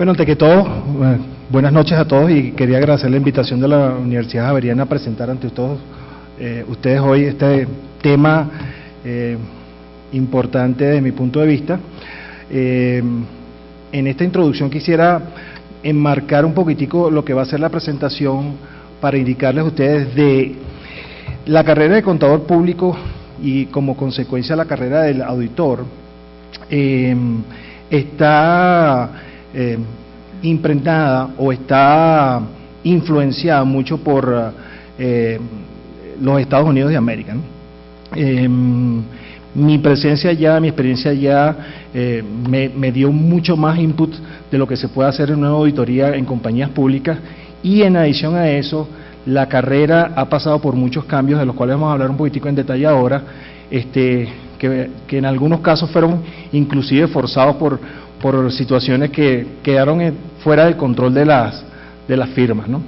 Bueno, ante que todo, buenas noches a todos y quería agradecer la invitación de la Universidad Javeriana a presentar ante todos ustedes hoy este tema importante desde mi punto de vista. En esta introducción quisiera enmarcar un poquitico lo que va a ser la presentación para indicarles a ustedes de la carrera de contador público y como consecuencia la carrera del auditor. Está impregnada o está influenciada mucho por los Estados Unidos de América, ¿no? Mi presencia allá, mi experiencia allá me dio mucho más input de lo que se puede hacer en una auditoría en compañías públicas, y en adición a eso la carrera ha pasado por muchos cambios de los cuales vamos a hablar un poquitico en detalle ahora, que en algunos casos fueron inclusive forzados por situaciones que quedaron fuera del control de las firmas, ¿no?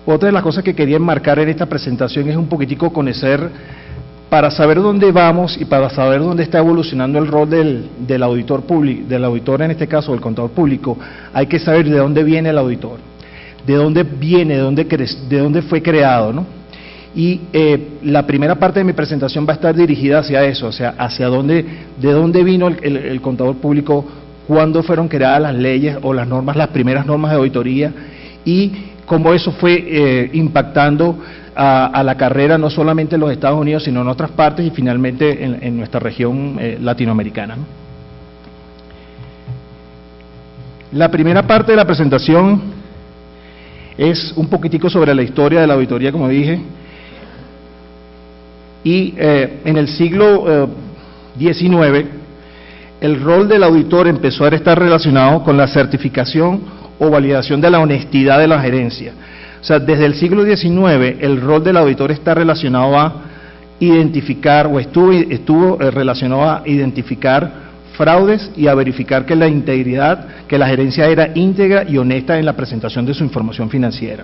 Otra de las cosas que quería enmarcar en esta presentación es un poquitico conocer, para saber dónde vamos y para saber dónde está evolucionando el rol del auditor público, del auditor en este caso, del contador público. Hay que saber de dónde viene el auditor, de dónde viene, de dónde fue creado, ¿no? Y la primera parte de mi presentación va a estar dirigida hacia eso, o sea, hacia dónde, de dónde vino el contador público, cuándo fueron creadas las leyes o las normas, las primeras normas de auditoría, y cómo eso fue impactando a la carrera no solamente en los Estados Unidos, sino en otras partes y finalmente en nuestra región latinoamericana, ¿no? La primera parte de la presentación es un poquitico sobre la historia de la auditoría, como dije. Y en el siglo XIX, el rol del auditor empezó a estar relacionado con la certificación o validación de la honestidad de la gerencia. O sea, desde el siglo XIX, el rol del auditor está relacionado a identificar, o estuvo relacionado a identificar fraudes y a verificar que la integridad, que la gerencia era íntegra y honesta en la presentación de su información financiera.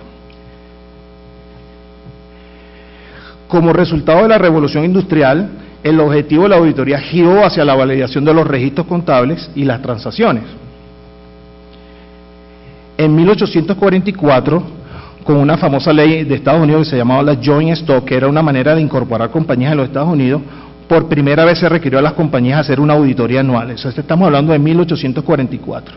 Como resultado de la revolución industrial, el objetivo de la auditoría giró hacia la validación de los registros contables y las transacciones. En 1844, con una famosa ley de Estados Unidos que se llamaba la Joint Stock, que era una manera de incorporar compañías en los Estados Unidos, por primera vez se requirió a las compañías hacer una auditoría anual. Eso estamos hablando de 1844,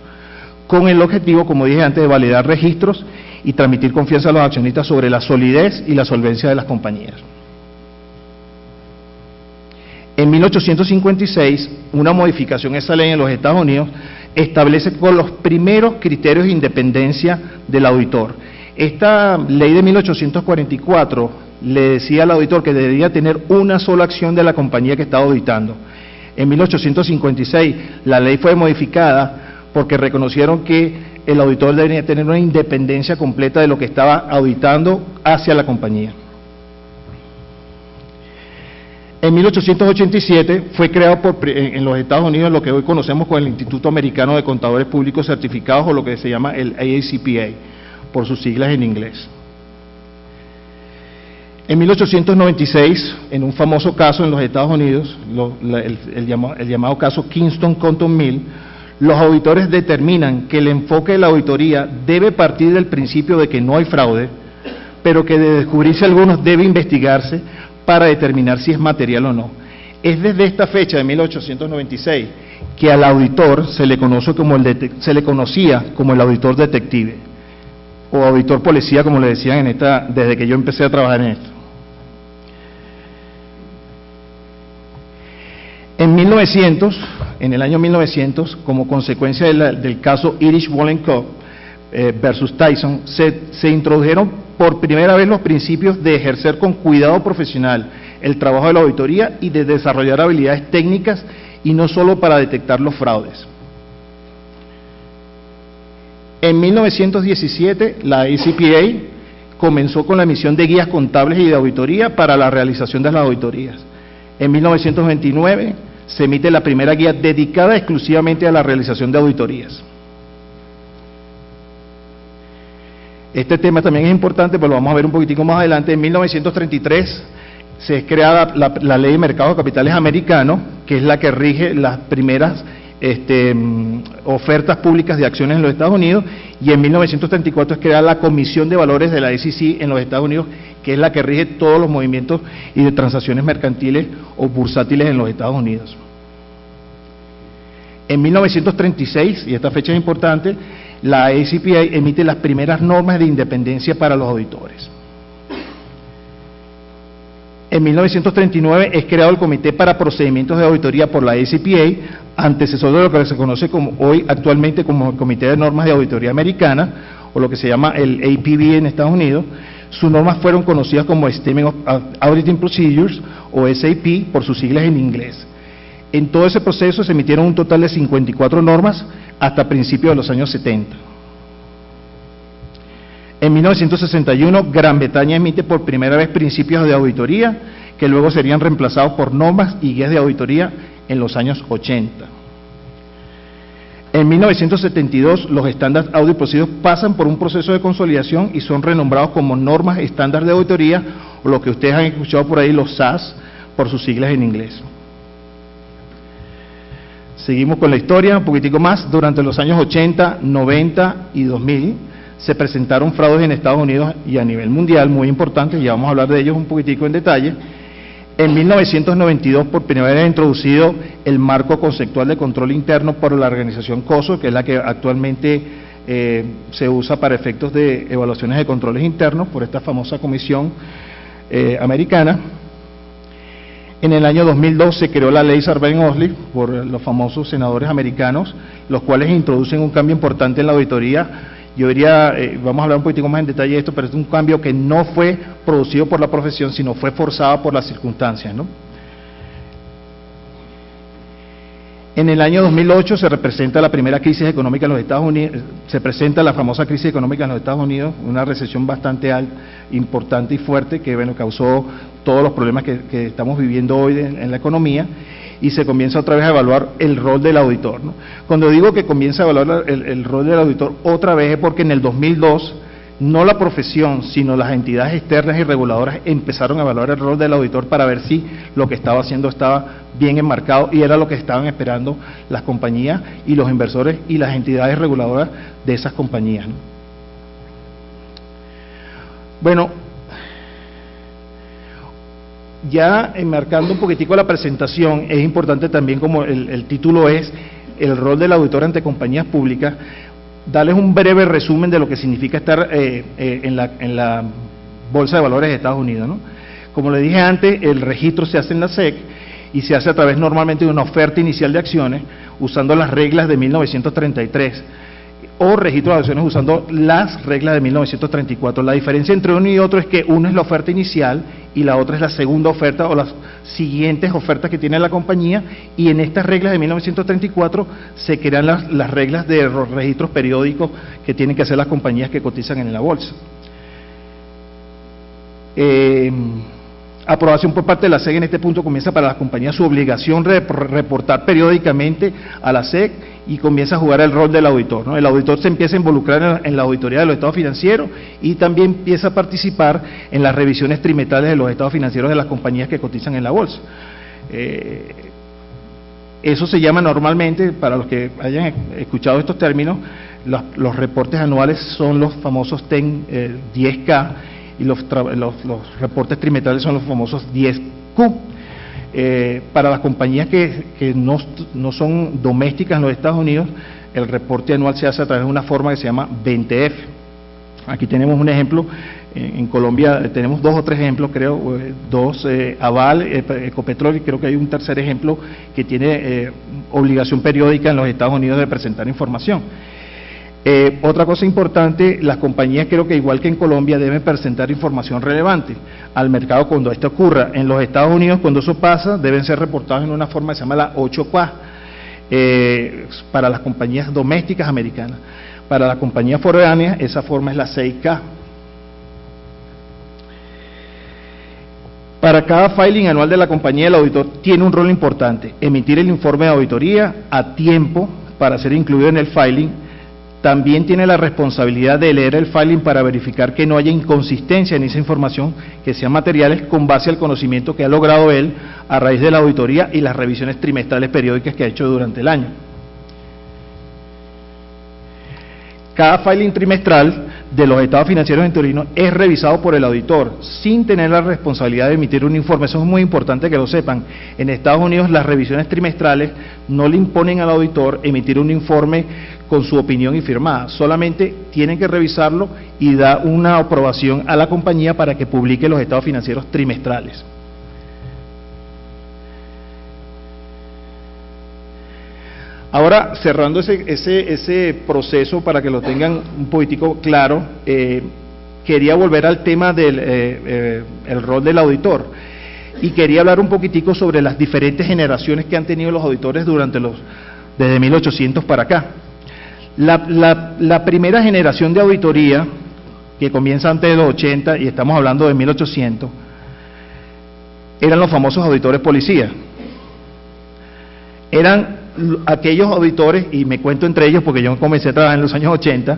con el objetivo, como dije antes, de validar registros y transmitir confianza a los accionistas sobre la solidez y la solvencia de las compañías. En 1856, una modificación a esa ley en los Estados Unidos establece con los primeros criterios de independencia del auditor. Esta ley de 1844 le decía al auditor que debería tener una sola acción de la compañía que estaba auditando. En 1856 la ley fue modificada porque reconocieron que el auditor debería tener una independencia completa de lo que estaba auditando hacia la compañía. En 1887 fue creado en los Estados Unidos lo que hoy conocemos como el Instituto Americano de Contadores Públicos Certificados, o lo que se llama el AACPA, por sus siglas en inglés. En 1896, en un famoso caso en los Estados Unidos, el llamado caso Kingston Compton Mill, los auditores determinan que el enfoque de la auditoría debe partir del principio de que no hay fraude, pero que de descubrirse algunos debe investigarse para determinar si es material o no. Es desde esta fecha de 1896 que al auditor se le conocía como el auditor detective, o auditor policía, como le decían desde que yo empecé a trabajar en esto. En el año 1900, como consecuencia del caso Irish Wallen Co. versus Tyson, se introdujeron por primera vez los principios de ejercer con cuidado profesional el trabajo de la auditoría y de desarrollar habilidades técnicas, y no solo para detectar los fraudes. En 1917, la ACPA comenzó con la emisión de guías contables y de auditoría para la realización de las auditorías. En 1929 se emite la primera guía dedicada exclusivamente a la realización de auditorías. Este tema también es importante, pero lo vamos a ver un poquitico más adelante. En 1933 se crea la Ley de Mercados de Capitales Americano, que es la que rige las primeras ofertas públicas de acciones en los Estados Unidos, y en 1934 es creada la Comisión de Valores de la SEC en los Estados Unidos, que es la que rige todos los movimientos y de transacciones mercantiles o bursátiles en los Estados Unidos. En 1936, y esta fecha es importante, la ACPA emite las primeras normas de independencia para los auditores. En 1939 es creado el Comité para Procedimientos de Auditoría por la ACPA, antecesor de lo que se conoce como hoy actualmente como el Comité de Normas de Auditoría Americana, o lo que se llama el APB en Estados Unidos. Sus normas fueron conocidas como Statement of Auditing Procedures, o SAP, por sus siglas en inglés. En todo ese proceso se emitieron un total de 54 normas hasta principios de los años 70. En 1961, Gran Bretaña emite por primera vez principios de auditoría, que luego serían reemplazados por normas y guías de auditoría en los años 80. En 1972, los estándares Audit Procedures pasan por un proceso de consolidación y son renombrados como normas estándar de auditoría, o lo que ustedes han escuchado por ahí, los SAS, por sus siglas en inglés. Seguimos con la historia, un poquitico más. Durante los años 80, 90 y 2000 se presentaron fraudes en Estados Unidos y a nivel mundial muy importantes, y vamos a hablar de ellos un poquitico en detalle. En 1992, por primera vez, introducido el marco conceptual de control interno por la organización COSO, que es la que actualmente se usa para efectos de evaluaciones de controles internos por esta famosa comisión americana. En el año 2002 se creó la ley Sarbanes-Oxley por los famosos senadores americanos, los cuales introducen un cambio importante en la auditoría. Yo diría, vamos a hablar un poquitico más en detalle de esto, pero es un cambio que no fue producido por la profesión, sino fue forzado por las circunstancias, ¿no? En el año 2008 se representa la primera crisis económica en los Estados Unidos, se presenta la famosa crisis económica en los Estados Unidos, una recesión bastante importante y fuerte que, bueno, causó todos los problemas que estamos viviendo hoy en la economía, y se comienza otra vez a evaluar el rol del auditor, ¿no? Cuando digo que comienza a evaluar el rol del auditor otra vez es porque en el 2002 no la profesión, sino las entidades externas y reguladoras empezaron a evaluar el rol del auditor para ver si lo que estaba haciendo estaba bien enmarcado, y era lo que estaban esperando las compañías y los inversores y las entidades reguladoras de esas compañías, ¿no? Bueno, ya enmarcando un poquitico la presentación, es importante también, como el título es el rol del auditor ante compañías públicas, darles un breve resumen de lo que significa estar en la Bolsa de Valores de Estados Unidos, ¿no? Como le dije antes, el registro se hace en la SEC y se hace a través normalmente de una oferta inicial de acciones usando las reglas de 1933, o registro de acciones usando las reglas de 1934. La diferencia entre uno y otro es que uno es la oferta inicial y la otra es la segunda oferta o las siguientes ofertas que tiene la compañía, y en estas reglas de 1934 se crean las reglas de los registros periódicos que tienen que hacer las compañías que cotizan en la bolsa. Aprobación por parte de la SEC en este punto comienza para las compañías su obligación de reportar periódicamente a la SEC, y comienza a jugar el rol del auditor, ¿no? El auditor se empieza a involucrar en la auditoría de los estados financieros y también empieza a participar en las revisiones trimestrales de los estados financieros de las compañías que cotizan en la bolsa. Eso se llama normalmente, para los que hayan escuchado estos términos, los reportes anuales son los famosos 10K, y los reportes trimestrales son los famosos 10Q. Para las compañías que no son domésticas en los Estados Unidos, el reporte anual se hace a través de una forma que se llama 20F. Aquí tenemos un ejemplo, en Colombia tenemos 2 o 3 ejemplos, creo, 2, Aval, Ecopetrol, y creo que hay un tercer ejemplo que tiene obligación periódica en los Estados Unidos de presentar información. Otra cosa importante, las compañías, creo que igual que en Colombia, deben presentar información relevante al mercado cuando esto ocurra. En los Estados Unidos, cuando eso pasa, deben ser reportados en una forma que se llama la 8K, para las compañías domésticas americanas. Para las compañías foráneas, esa forma es la 6K. Para cada filing anual de la compañía, el auditor tiene un rol importante: emitir el informe de auditoría a tiempo para ser incluido en el filing. También tiene la responsabilidad de leer el filing para verificar que no haya inconsistencia en esa información, que sean materiales con base al conocimiento que ha logrado él a raíz de la auditoría y las revisiones trimestrales periódicas que ha hecho durante el año. cada filing trimestral de los estados financieros ventorinos es revisado por el auditor, sin tener la responsabilidad de emitir un informe. Eso es muy importante que lo sepan. En Estados Unidos las revisiones trimestrales no le imponen al auditor emitir un informe con su opinión y firmada, solamente tienen que revisarlo y dar una aprobación a la compañía para que publique los estados financieros trimestrales. Ahora, cerrando ese proceso para que lo tengan un poquitico claro, quería volver al tema del el rol del auditor y quería hablar un poquitico sobre las diferentes generaciones que han tenido los auditores desde 1800 para acá. La primera generación de auditoría, que comienza antes de los 80 y estamos hablando de 1800, eran los famosos auditores policía. Eran aquellos auditores, y me cuento entre ellos porque yo comencé a trabajar en los años 80,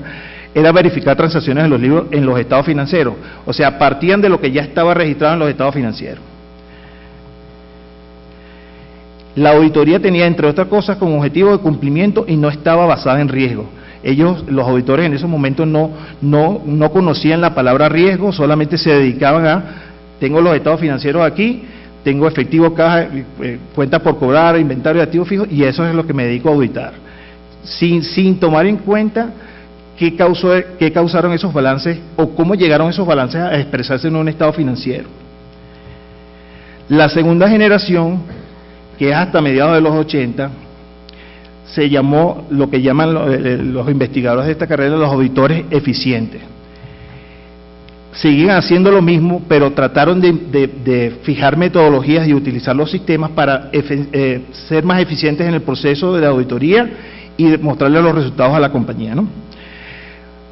era verificar transacciones en los libros, en los estados financieros. O sea, partían de lo que ya estaba registrado en los estados financieros. La auditoría tenía, entre otras cosas, como objetivo de cumplimiento y no estaba basada en riesgo. Ellos, los auditores en esos momentos no conocían la palabra riesgo, solamente se dedicaban a, tengo los estados financieros aquí, tengo efectivo, caja, cuentas por cobrar, inventario de activos fijos, y eso es lo que me dedico a auditar, sin tomar en cuenta qué causaron esos balances o cómo llegaron esos balances a expresarse en un estado financiero. La segunda generación, que es hasta mediados de los 80, se llamó lo que llaman los investigadores de esta carrera los auditores eficientes. Siguen haciendo lo mismo, pero trataron de fijar metodologías y utilizar los sistemas para ser más eficientes en el proceso de la auditoría y mostrarle los resultados a la compañía, ¿no?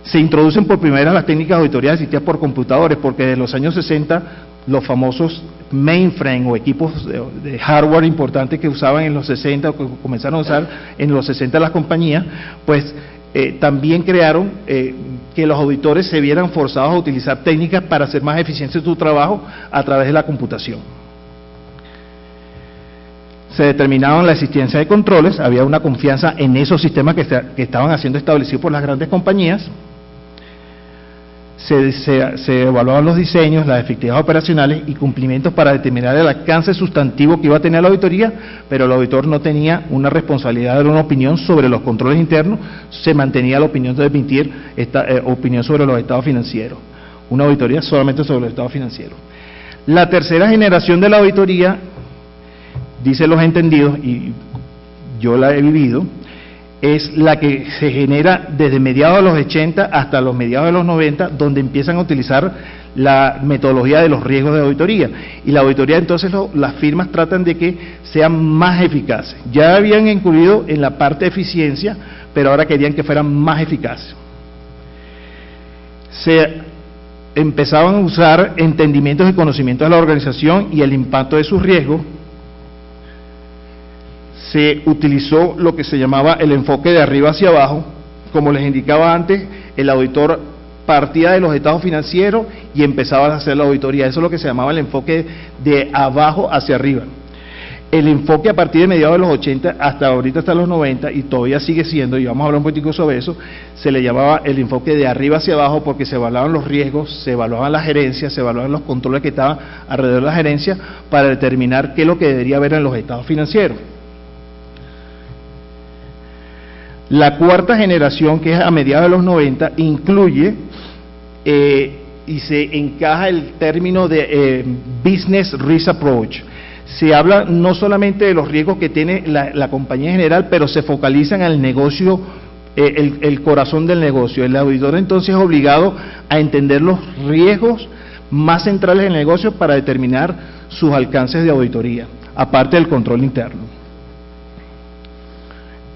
Se introducen por primera vez las técnicas de auditoría asistidas por computadores, porque desde los años 60 los famosos mainframe o equipos de hardware importantes que usaban en los 60, o que comenzaron a usar en los 60 las compañías, pues también crearon que los auditores se vieran forzados a utilizar técnicas para hacer más eficiente su trabajo a través de la computación. Se determinaban la existencia de controles, había una confianza en esos sistemas que estaban siendo establecidos por las grandes compañías. Se evaluaban los diseños, las efectividades operacionales y cumplimientos para determinar el alcance sustantivo que iba a tener la auditoría, pero el auditor no tenía una responsabilidad de una opinión sobre los controles internos, se mantenía la opinión de emitir esta opinión sobre los estados financieros, una auditoría solamente sobre los estados financieros. La tercera generación de la auditoría, dicen los entendidos, y yo la he vivido, es la que se genera desde mediados de los 80 hasta los mediados de los 90, donde empiezan a utilizar la metodología de los riesgos de auditoría. Y la auditoría, entonces, las firmas tratan de que sean más eficaces. Ya habían incluido en la parte de eficiencia, pero ahora querían que fueran más eficaces. Se empezaban a usar entendimientos y conocimientos de la organización y el impacto de sus riesgos. Se utilizó lo que se llamaba el enfoque de arriba hacia abajo. Como les indicaba antes, el auditor partía de los estados financieros y empezaba a hacer la auditoría. Eso es lo que se llamaba el enfoque de abajo hacia arriba. El enfoque a partir de mediados de los 80 hasta ahorita, hasta los 90, y todavía sigue siendo, y vamos a hablar un poquito sobre eso, se le llamaba el enfoque de arriba hacia abajo porque se evaluaban los riesgos, se evaluaban las gerencias, se evaluaban los controles que estaban alrededor de la gerencia para determinar qué es lo que debería haber en los estados financieros. La cuarta generación, que es a mediados de los 90, incluye y se encaja el término de Business Risk Approach. Se habla no solamente de los riesgos que tiene la compañía en general, pero se focaliza en el negocio, el corazón del negocio. El auditor entonces es obligado a entender los riesgos más centrales del negocio para determinar sus alcances de auditoría, aparte del control interno.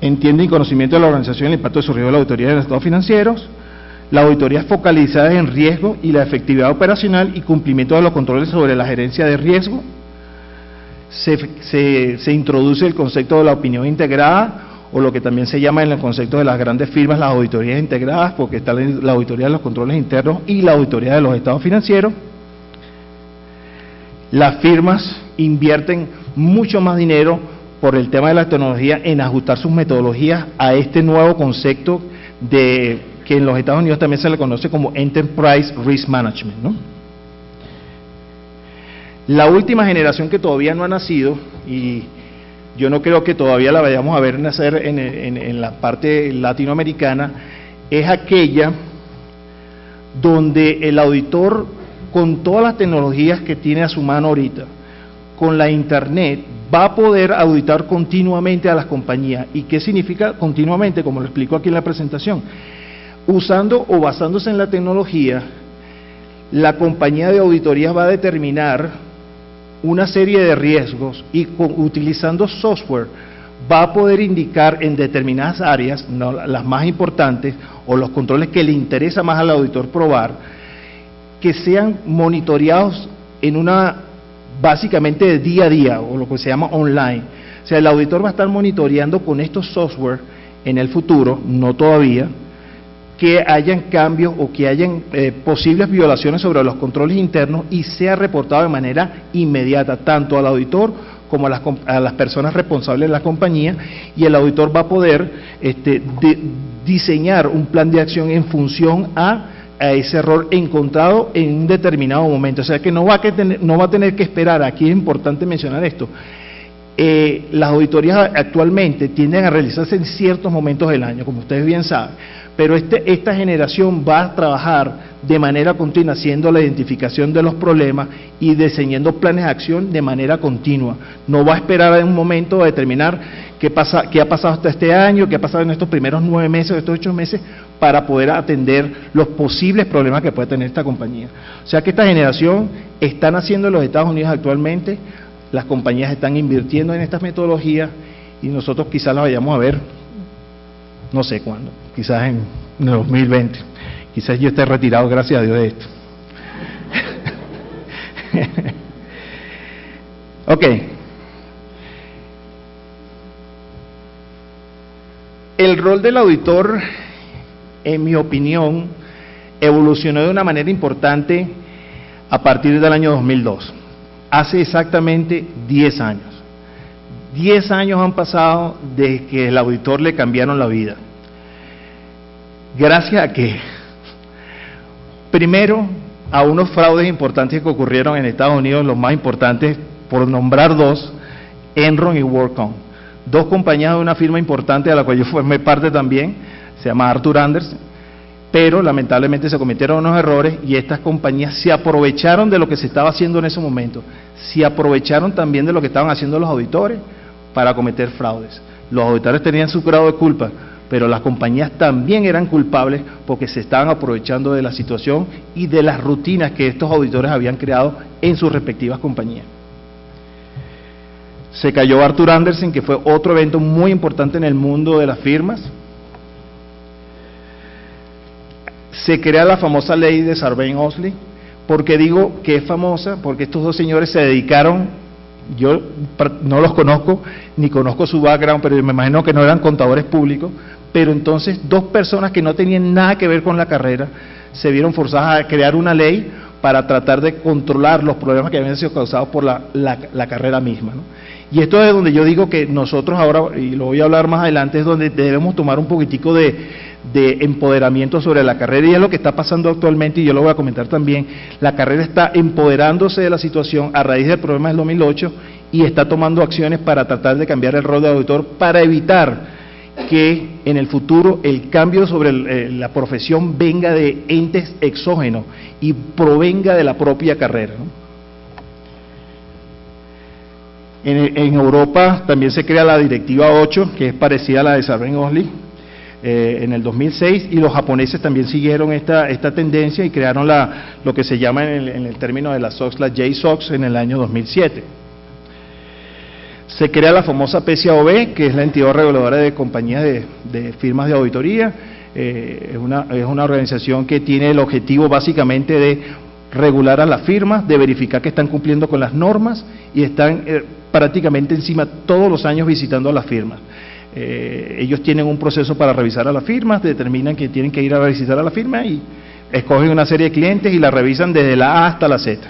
Entiende y conocimiento de la organización y el impacto de su riesgo de la auditoría de los estados financieros. La auditoría es focalizada en riesgo y la efectividad operacional y cumplimiento de los controles sobre la gerencia de riesgo. Se introduce el concepto de la opinión integrada, o lo que también se llama en el concepto de las grandes firmas las auditorías integradas, porque está la auditoría de los controles internos y la auditoría de los estados financieros. Las firmas invierten mucho más dinero por el tema de la tecnología en ajustar sus metodologías a este nuevo concepto de que en los Estados Unidos también se le conoce como Enterprise Risk Management, ¿no? La última generación que todavía no ha nacido, y yo no creo que todavía la vayamos a ver nacer en la parte latinoamericana, es aquella donde el auditor, con todas las tecnologías que tiene a su mano ahorita, con la internet, va a poder auditar continuamente a las compañías. ¿Y qué significa continuamente? Como lo explico aquí en la presentación. Usando o basándose en la tecnología, la compañía de auditoría va a determinar una serie de riesgos y utilizando software va a poder indicar en determinadas áreas, no, las más importantes, o los controles que le interesa más al auditor probar, que sean monitoreados en una, básicamente de día a día, o lo que se llama online. O sea, el auditor va a estar monitoreando con estos software en el futuro, no todavía, que hayan cambios o que hayan posibles violaciones sobre los controles internos y sea reportado de manera inmediata, tanto al auditor como a las personas responsables de la compañía, y el auditor va a poder diseñar un plan de acción en función a ese error encontrado en un determinado momento. O sea que no va a tener que esperar. Aquí es importante mencionar esto. Las auditorías actualmente tienden a realizarse en ciertos momentos del año, como ustedes bien saben, pero esta generación va a trabajar de manera continua haciendo la identificación de los problemas y diseñando planes de acción de manera continua. No va a esperar en un momento a determinar qué ha pasado hasta este año, qué ha pasado en estos primeros 9 meses, estos 8 meses, para poder atender los posibles problemas que puede tener esta compañía. O sea que esta generación está naciendo en los Estados Unidos actualmente, las compañías están invirtiendo en estas metodologías y nosotros quizás las vayamos a ver, no sé cuándo, quizás en el 2020, quizás yo esté retirado, gracias a Dios, de esto. Ok. El rol del auditor, en mi opinión, evolucionó de una manera importante a partir del año 2002. Hace exactamente 10 años. 10 años han pasado desde que el auditor le cambiaron la vida. ¿Gracias a qué? Primero, a unos fraudes importantes que ocurrieron en Estados Unidos, los más importantes, por nombrar dos, Enron y WorldCom. Dos compañías de una firma importante de la cual yo formé parte también, se llama Arthur Andersen, pero lamentablemente se cometieron unos errores y estas compañías se aprovecharon de lo que se estaba haciendo en ese momento, se aprovecharon también de lo que estaban haciendo los auditores para cometer fraudes. Los auditores tenían su grado de culpa, pero las compañías también eran culpables porque se estaban aprovechando de la situación y de las rutinas que estos auditores habían creado en sus respectivas compañías. Se cayó Arthur Andersen, que fue otro evento muy importante en el mundo de las firmas. Se crea la famosa ley de Sarbanes-Oxley. ¿Por qué digo que es famosa? Porque estos dos señores se dedicaron, yo no los conozco, ni conozco su background, pero me imagino que no eran contadores públicos, pero entonces dos personas que no tenían nada que ver con la carrera se vieron forzadas a crear una ley para tratar de controlar los problemas que habían sido causados por la carrera misma, ¿no? Y esto es donde yo digo que nosotros ahora, y lo voy a hablar más adelante, es donde debemos tomar un poquitico de empoderamiento sobre la carrera, y es lo que está pasando actualmente, y yo lo voy a comentar también. La carrera está empoderándose de la situación a raíz del problema del 2008 y está tomando acciones para tratar de cambiar el rol de auditor para evitar que en el futuro el cambio sobre la profesión venga de entes exógenos y provenga de la propia carrera, ¿no? En Europa también se crea la Directiva 8, que es parecida a la de Sarbanes-Oxley, en el 2006, y los japoneses también siguieron esta tendencia y crearon lo que se llama en el término de la SOX, la J-SOX, en el año 2007. Se crea la famosa PCAOB, que es la entidad reguladora de compañías de firmas de auditoría. Es una organización que tiene el objetivo básicamente de regular a las firmas, de verificar que están cumpliendo con las normas y están prácticamente encima todos los años visitando a las firmas. Ellos tienen un proceso para revisar a las firmas, determinan que tienen que ir a visitar a la firma y escogen una serie de clientes y la revisan desde la A hasta la Z.